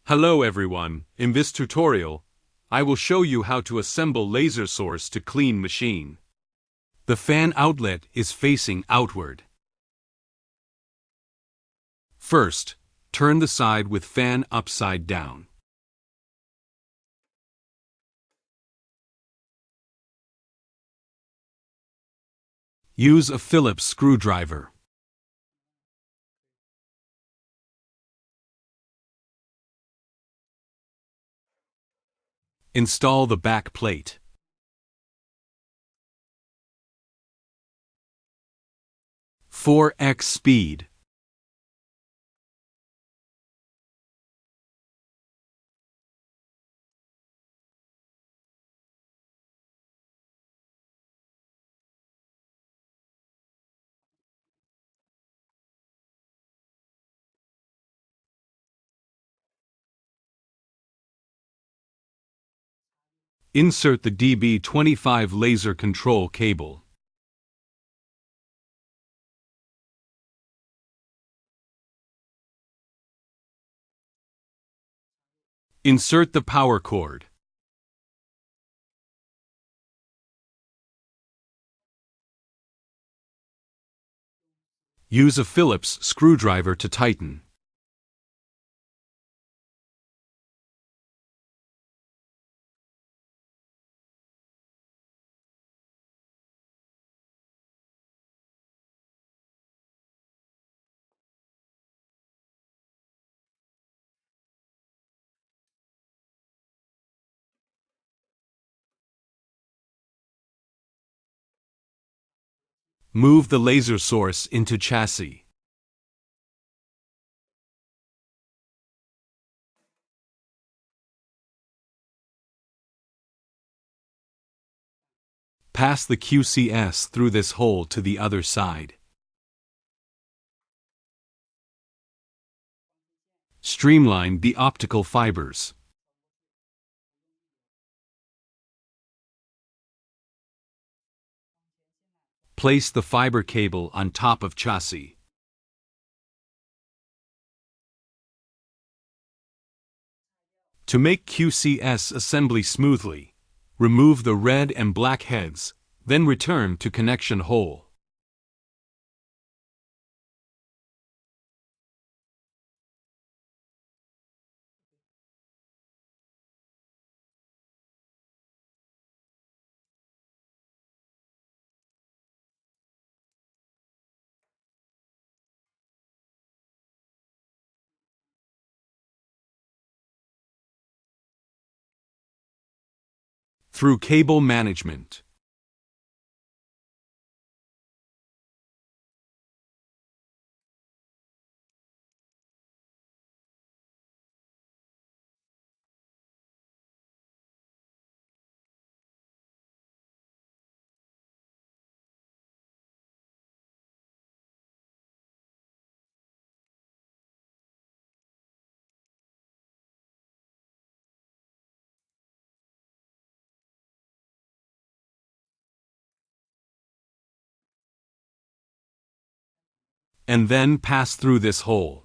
Hello everyone, in this tutorial, I will show you how to assemble laser source to clean machine. The fan outlet is facing outward. First, turn the side with fan upside down. Use a Phillips screwdriver. Install the back plate. "4x speed." Insert the DB25 laser control cable. Insert the power cord. Use a Phillips screwdriver to tighten. Move the laser source into chassis. Pass the QCS through this hole to the other side. Streamline the optical fibers. Place the fiber cable on top of chassis. To make QCS assembly smoothly, remove the red and black heads, then return to connection hole. Through cable management. And then pass through this hole.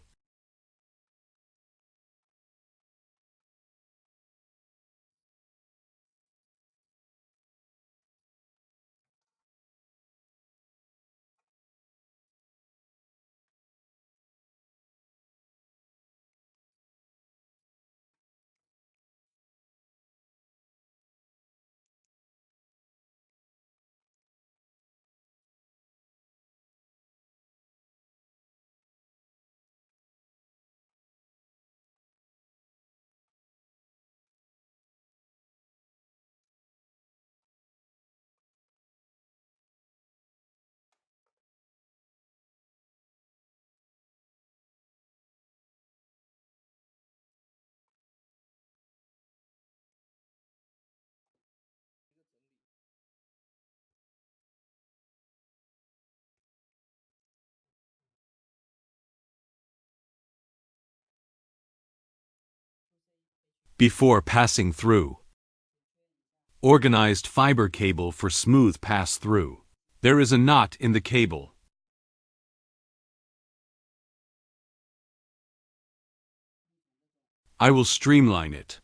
Before passing through. Organized fiber cable for smooth pass-through. There is a knot in the cable. I will streamline it.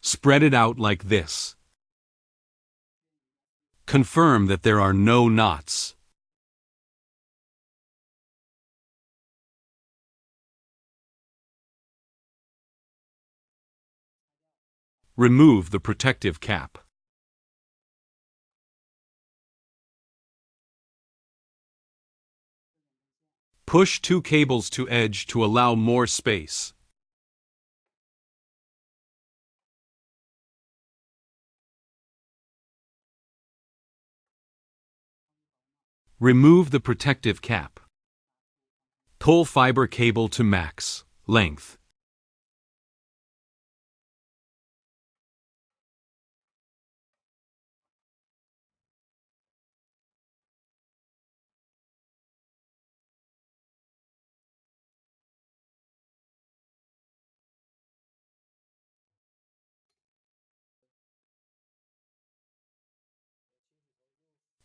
Spread it out like this. Confirm that there are no knots. Remove the protective cap. Push 2 cables to edge to allow more space. Remove the protective cap. Pull fiber cable to max length.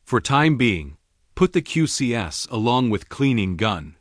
For time being, put the QCS along with cleaning gun.